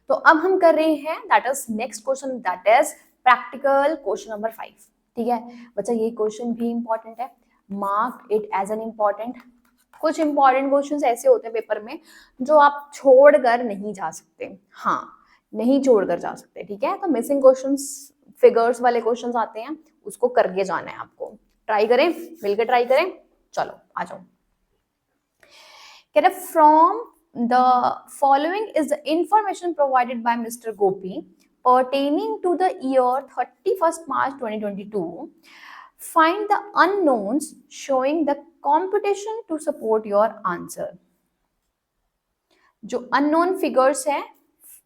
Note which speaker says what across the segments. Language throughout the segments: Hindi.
Speaker 1: तो अब हम कर रहे हैं that is next question, that is practical question number 5। ठीक है बच्चा, ये क्वेश्चन भी इंपॉर्टेंट है, mark it as an important. कुछ इंपॉर्टेंट क्वेश्चंस ऐसे होते हैं पेपर में जो आप छोड़कर नहीं जा सकते, हाँ नहीं छोड़कर जा सकते। ठीक है, तो मिसिंग क्वेश्चंस, फिगर्स वाले क्वेश्चंस आते हैं, उसको करके जाना है आपको। ट्राई करें, मिलकर ट्राई करें। चलो आ जाओ। कह रहे from the following is the information provided by mister Gopi pertaining to the year 31st March 2022. Find the unknowns showing the computation to support your answer. जो unknown figures है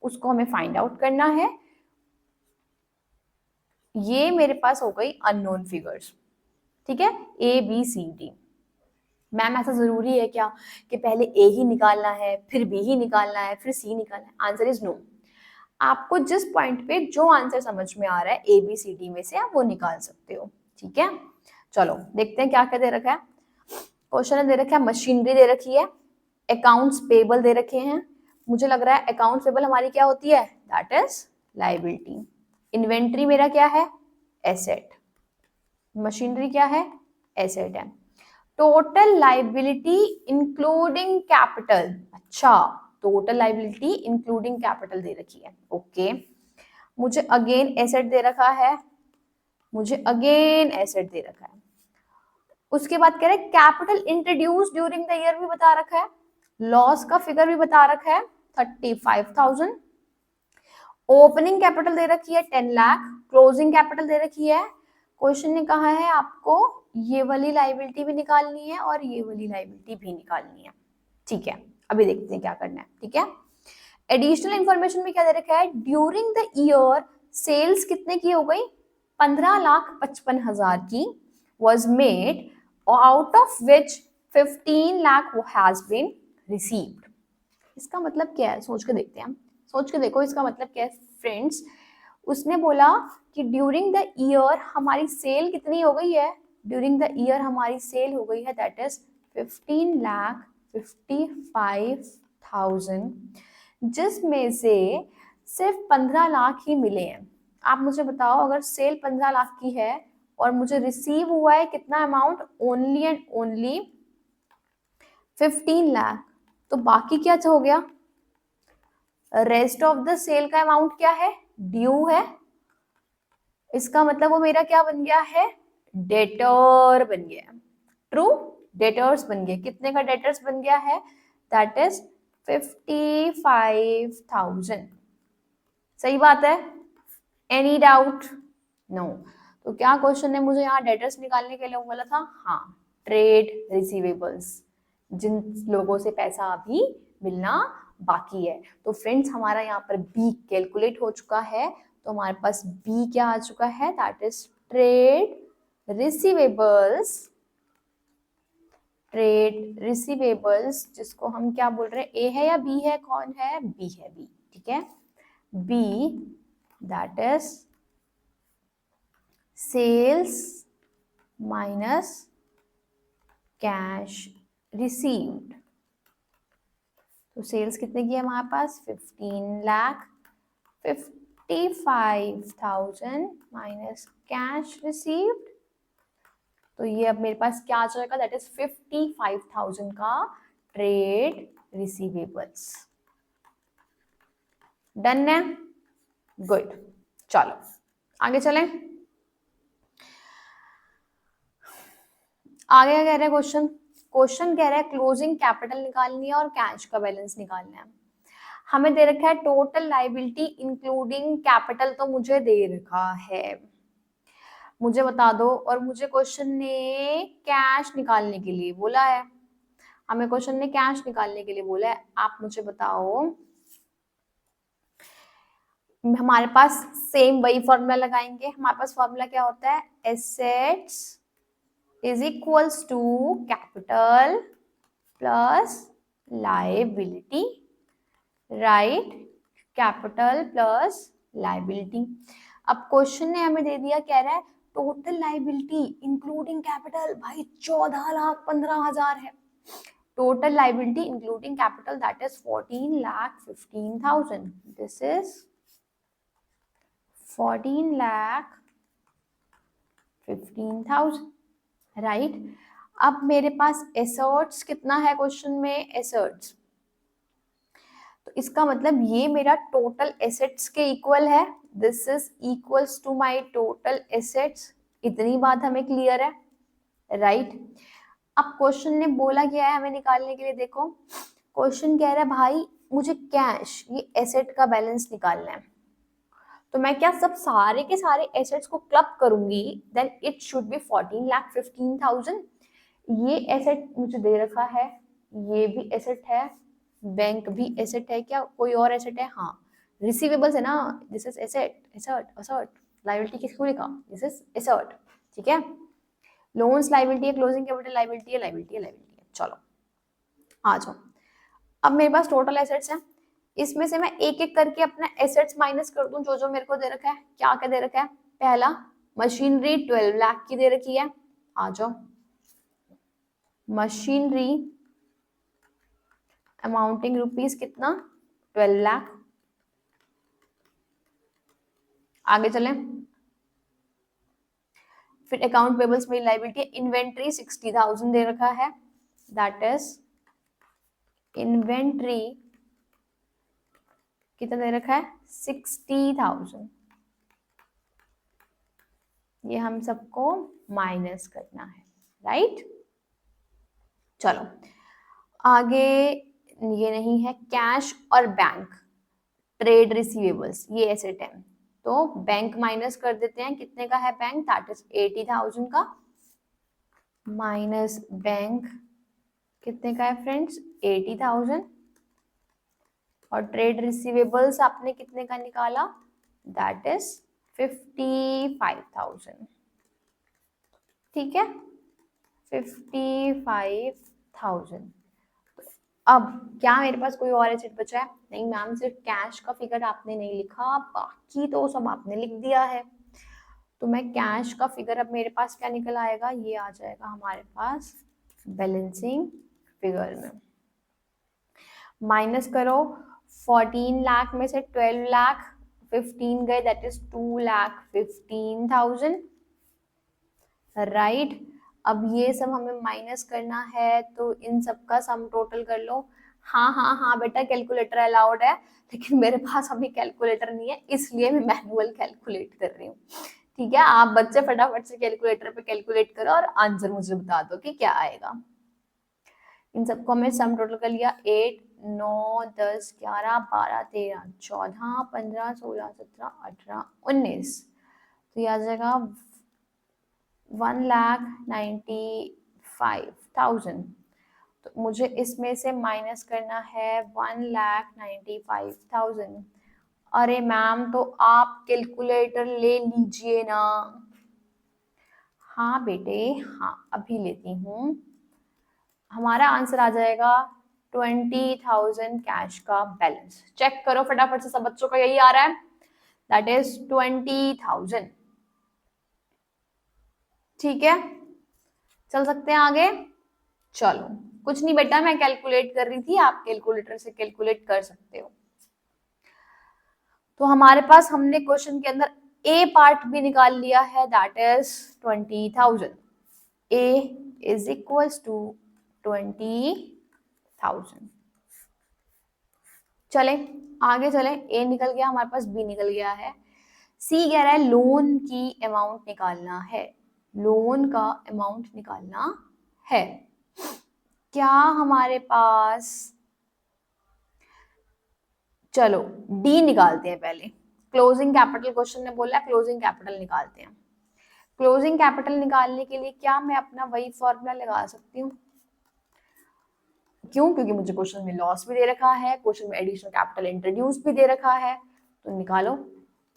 Speaker 1: उसको हमें फाइंड आउट करना है। ये मेरे पास हो गई अननोन फिगर्स। ठीक है, A B C D. Ma'am ऐसा जरूरी है क्या कि पहले ए ही निकालना है, फिर बी ही निकालना है, फिर सी निकालना है? Answer is no. आपको जिस पॉइंट पे जो आंसर समझ में आ रहा है ए बी सी डी में से आप वो निकाल सकते हो। ठीक है, चलो देखते हैं क्या क्या दे रखा है। क्वेश्चन दे रखा है मशीनरी दे रखी है, अकाउंट्स पेबल दे रखे हैं। मुझे लग रहा है अकाउंट्स पेबल हमारी क्या होती है, दैट इज लाइबिलिटी। इन्वेंट्री मेरा क्या है, एसेट। मशीनरी क्या है, एसेट है। टोटल लाइबिलिटी इंक्लूडिंग कैपिटल, अच्छा टोटल लाइबिलिटी इंक्लूडिंग कैपिटल दे रखी है। ओके, मुझे अगेन एसेट दे रखा है, मुझे अगेन एसेट दे रखा है। उसके बाद कह रहे हैं capital introduce during the year भी बता रखा है, लॉस का फिगर भी बता रखा है 35,000। ओपनिंग कैपिटल दे रखी है 10 लाख, क्लोजिंग कैपिटल दे रखी है। क्वेश्चन ने कहा है आपको ये वाली लाइबिलिटी भी निकालनी है और ये वाली लाइबिलिटी भी निकालनी है। ठीक है, अभी देखते हैं क्या करना है। ठीक है, एडिशनल इंफॉर्मेशन में क्या दे रखा है, ड्यूरिंग द ईयर सेल्स कितने की हो गई, 15,55,000 की was made, out of which 15 lakh has been received। इसका मतलब क्या है, सोच के देखते हैं हम, सोच के देखो इसका मतलब क्या है फ्रेंड्स। उसने बोला कि ड्यूरिंग द ईयर हमारी सेल कितनी हो गई है, ड्यूरिंग द ईयर हमारी सेल हो गई है दैट इज 15,55,000, जिसमें से सिर्फ 15 लाख ही मिले हैं। आप मुझे बताओ अगर सेल 15 लाख की है और मुझे रिसीव हुआ है कितना amount, only and only 15 lakh, तो बाकी क्या हो गया, रेस्ट ऑफ द सेल का अमाउंट क्या है, ड्यू है। इसका मतलब वो मेरा क्या बन गया है, डेटर बन गया। ट्रू, डेटर्स बन गया। कितने का डेटर्स बन गया है, दैट इज 55,000। सही बात है, एनी डाउट, नो। तो क्या क्वेश्चन ने मुझे यहाँ डेटर्स निकालने के लिए बोला था, हाँ ट्रेड रिसीवेबल्स, जिन लोगों से पैसा अभी मिलना बाकी है। तो फ्रेंड्स हमारा यहाँ पर बी कैलकुलेट हो चुका है, तो हमारे पास बी क्या आ चुका है, that is trade receivables. Trade receivables जिसको हम क्या बोल रहे हैं, ए है या बी है, कौन है, बी है, बी। ठीक है, B that is sales minus cash received. तो सेल्स कितने की है हमारे पास, 15 लाख, 55,000 माइनस कैश रिसीव्ड। तो ये अब मेरे पास क्या आ जाएगा, दैट इज 55,000 का ट्रेड रिसीवेबल्स। डन है, गुड। चलो आगे चलें। आगे क्या कह रहे हैं क्वेश्चन, क्वेश्चन कह रहा है क्लोजिंग कैपिटल निकालनी है और कैश का बैलेंस निकालना है। हमें दे रखा है टोटल लाइबिलिटी इंक्लूडिंग कैपिटल, तो मुझे दे रखा है, मुझे बता दो। और मुझे क्वेश्चन ने कैश निकालने के लिए बोला है, हमें क्वेश्चन ने कैश निकालने के लिए बोला है। आप मुझे बताओ, हमारे पास सेम वही फॉर्मूला लगाएंगे। हमारे पास फॉर्मूला क्या होता है, assets is equals to capital plus liability, right? capital plus liability। अब क्वेश्चन ने हमें दे दिया, कह रहा है टोटल लाइबिलिटी इंक्लूडिंग कैपिटल, भाई 14,15,000 है। total liability including capital, that is 14,15,000. This is 14,15,000, right. अब मेरे पास एसेट्स कितना है क्वेश्चन में, एसेट्स, तो इसका मतलब ये मेरा टोटल एसेट्स के इक्वल है, this is equals to my total assets. इतनी बात हमें क्लियर है, राइट। अब क्वेश्चन ने बोला क्या है हमें निकालने के लिए, देखो क्वेश्चन कह रहा है भाई मुझे कैश, ये एसेट का बैलेंस निकालना है, तो मैं क्या सब सारे के सारे एसेट्स को क्लब करूंगी, देन इट शुड बी 14,15,000। ये एसेट मुझे दे रखा है, ये भी एसेट है, बैंक भी एसेट है, क्या कोई और एसेट है, हाँ रिसीवेबल्स है ना, this is asset, asset asset, liability किसको लिखा, दिस इज एसेट, ठीक है। लोन्स लायबिलिटी है, क्लोजिंग कैपिटल लायबिलिटी है, लायबिलिटी है, लायबिलिटी है। चलो आ जाओ, अब मेरे पास टोटल एसेट्स है, इसमें से मैं एक एक करके अपना एसेट्स माइनस कर दूं, जो जो मेरे को दे रखा है। क्या क्या दे रखा है, पहला मशीनरी 12 लाख की दे रखी है, आ जाओ, मशीनरी अमाउंटिंग रुपीस कितना, 12 लाख। आगे चलें, फिर अकाउंट पेबल्स में लायबिलिटी, इन्वेंट्री 60,000 दे रखा है, दैट इज इन्वेंट्री कितना दे रखा है, 60,000। ये हम सबको माइनस करना है, राइट। चलो आगे, ये नहीं है, कैश और बैंक, ट्रेड रिसीवेबल्स, ये एसेट है, तो बैंक माइनस कर देते हैं, कितने का है बैंक, दैट इज 80,000 का, माइनस बैंक कितने का है फ्रेंड्स, 80,000, और ट्रेड रिसीवेबल्स आपने कितने का निकाला, दैट इज 55,000, ठीक है, 55,000। अब क्या मेरे पास कोई और एसेट बचा है, नहीं मैम, सिर्फ कैश का फिगर आपने नहीं लिखा, बाकी तो सब आपने लिख दिया है। तो मैं कैश का फिगर, अब मेरे पास क्या निकल आएगा, ये आ जाएगा हमारे पास बैलेंसिंग फिगर में, माइनस करो, 14 लाख में से 12 लाख 15 गए, दैट इज 2,15,000, राइट। अब ये सब हमें माइनस करना है, तो इन सब का सम टोटल कर लो। हाँ हाँ हाँ बेटा, कैलकुलेटर अलाउड है, लेकिन मेरे पास अभी कैलकुलेटर नहीं है, इसलिए मैं मैनुअल कैलकुलेट कर रही हूँ, ठीक है। आप बच्चे फटाफट से कैलकुलेटर पे कैलकुलेट करो और आंसर मुझे बता दो कि क्या आएगा। इन सबको हमने सम टोटल कर लिया, 8, 9, 10, 11, 12, 13, 14, 15, 16, 17, 18, 19, तो ये आ जाएगा 1,95,000। तो मुझे इसमें से माइनस करना है 1,95,000। अरे मैम, तो आप कैलकुलेटर ले लीजिए ना। हाँ बेटे, हाँ अभी लेती हूँ। हमारा आंसर आ जाएगा 20,000 कैश का बैलेंस। चेक करो फटाफट से, सब बच्चों का यही आ रहा है, दैट इज 20,000, ठीक है। चल सकते हैं आगे, चलो। कुछ नहीं बेटा, मैं कैलकुलेट कर रही थी, आप कैलकुलेटर से कैलकुलेट कर सकते हो। तो हमारे पास, हमने क्वेश्चन के अंदर ए पार्ट भी निकाल लिया है, that is 20,000। A is equals to 20,000। चले आगे चले, ए निकल गया हमारे पास, बी निकल गया है, सी कह रहा है लोन की अमाउंट निकालना है, लोन का अमाउंट निकालना है। क्या हमारे पास, चलो डी निकालते हैं पहले, क्लोजिंग कैपिटल, क्वेश्चन ने बोला क्लोजिंग कैपिटल निकालते हैं। क्लोजिंग कैपिटल निकालने के लिए क्या मैं अपना वही फॉर्मूला लगा सकती हूँ, क्यों, क्योंकि मुझे क्वेश्चन में लॉस भी दे रखा है, क्वेश्चन में एडिशनल कैपिटल इंट्रोड्यूस भी दे रखा है, तो निकालो,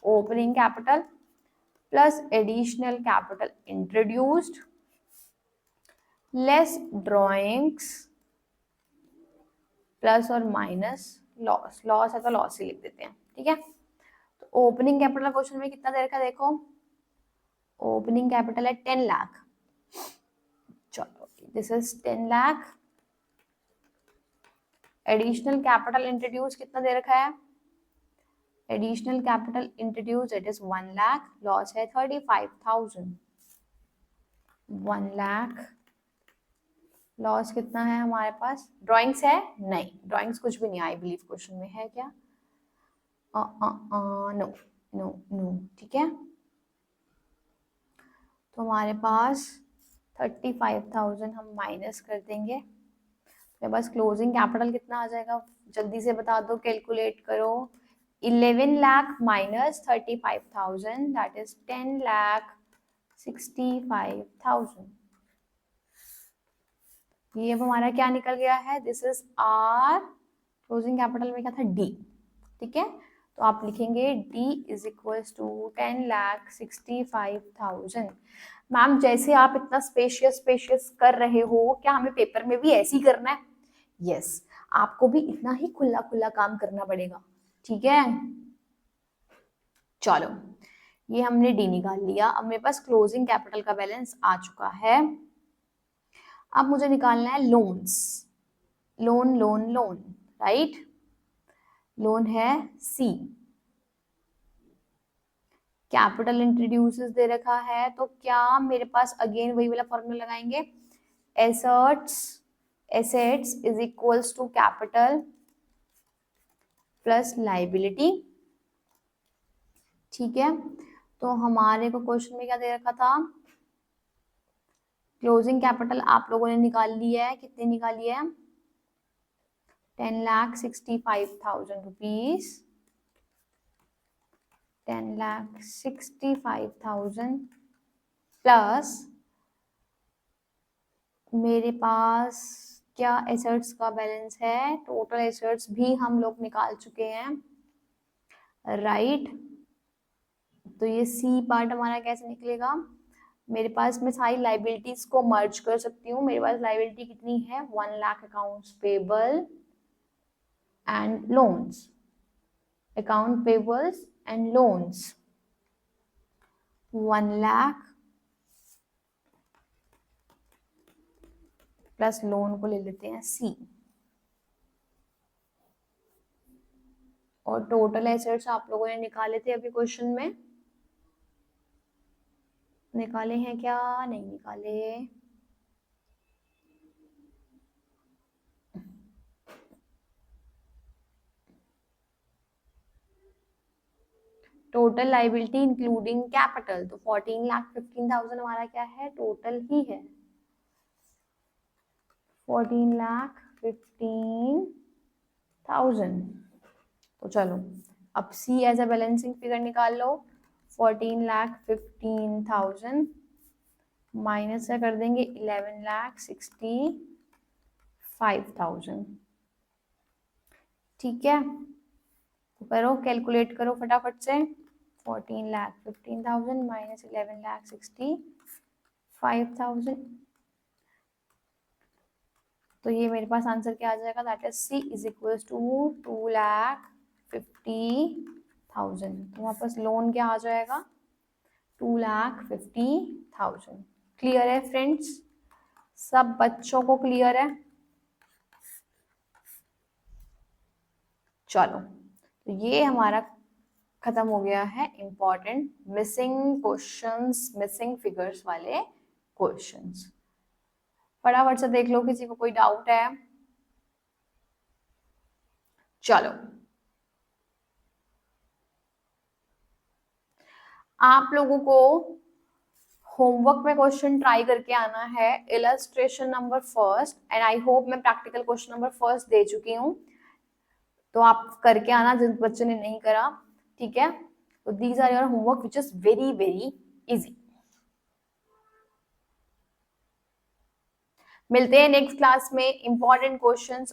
Speaker 1: opening capital plus additional capital introduced less drawings plus और माइनस लॉस, लॉस है तो लॉस ही लिख देते हैं, ठीक है। तो ओपनिंग कैपिटल क्वेश्चन में कितना दे रखा है, देखो ओपनिंग कैपिटल है 10 लाख, चलो this is 10 lakh, additional capital introduce कितना दे रखा है, additional capital introduce it is 1 lakh, loss है 35,000, 1 लाख, लॉस कितना है हमारे पास, ड्राइंग्स है नहीं, ड्राइंग्स कुछ भी नहीं, आई बिलीव क्वेश्चन में है क्या, नो नो नो, ठीक है। तो हमारे पास 35,000 हम माइनस कर देंगे, तो बस क्लोजिंग कैपिटल कितना आ जाएगा, जल्दी से बता दो, कैलकुलेट करो, 11 लाख माइनस 35,000 दैट इज 10,65,000। ये अब हमारा क्या निकल गया है, this is our closing capital में क्या था, डी, ठीक है। तो आप लिखेंगे D is equal to 10,65,000। Ma'am जैसे आप इतना स्पेशियस कर रहे हो, क्या हमें पेपर में भी ऐसे ही करना है, यस, आपको भी इतना ही खुला खुला काम करना पड़ेगा, ठीक है। चलो ये हमने डी निकाल लिया, अब मेरे पास क्लोजिंग कैपिटल का बैलेंस आ चुका है। अब मुझे निकालना है loans, loan loan loan, right, loan है सी, कैपिटल इंट्रोड्यूसेस दे रखा है, तो क्या मेरे पास अगेन वही वाला फॉर्मूला लगाएंगे, assets is equals to capital plus liability, ठीक है। तो हमारे को क्वेश्चन में क्या दे रखा था, क्लोजिंग कैपिटल आप लोगों ने निकाल लिया है, कितनी निकाली है, 10,65,000 रुपीज, 10,65,000 प्लस मेरे पास क्या एसेट्स का बैलेंस है, टोटल एसेट्स भी हम लोग निकाल चुके हैं, राइट। तो ये सी पार्ट हमारा कैसे निकलेगा, मेरे पास मैं सारी लाइबिलिटीज को मर्ज कर सकती हूँ, मेरे पास लाइबिलिटी कितनी है, 1 lakh accounts payable and loans, account payables and loans 1 lakh plus loan को ले लेते हैं सी, और टोटल एसेट्स आप लोगों ने निकाले थे अभी क्वेश्चन में, निकाले हैं क्या, नहीं निकाले, टोटल लाइबिलिटी इंक्लूडिंग कैपिटल, तो 14,15,000 हमारा क्या है, टोटल ही है 14,15,000। तो चलो अब सी एज अ बैलेंसिंग फिगर निकाल लो, 14,15,000 माइनस क्या कर देंगे, 11,65,000, ठीक है। तो करो, कैलकुलेट करो फटाफट से, 14,15,000 माइनस 11,65,000, तो ये मेरे पास आंसर क्या आ जाएगा, that is C is equal to 2,50,000। तो वापस लोन क्या आ जाएगा, 2,50,000। क्लियर है फ्रेंड्स, सब बच्चों को क्लियर है, चलो तो ये हमारा खत्म हो गया है important missing questions, missing figures वाले क्वेश्चंस। फटाफट से देख लो किसी को कोई डाउट है, चलो आप लोगों को होमवर्क में क्वेश्चन ट्राई करके आना है, illustration number first, and I hope मैं practical question number first they चुकी हूँ, तो आप करके आना जिन बच्चों ने नहीं करा, ठीक है। तो these are your homework which is very very easy. मिलते हैं नेक्स्ट क्लास में इंपॉर्टेंट क्वेश्चंस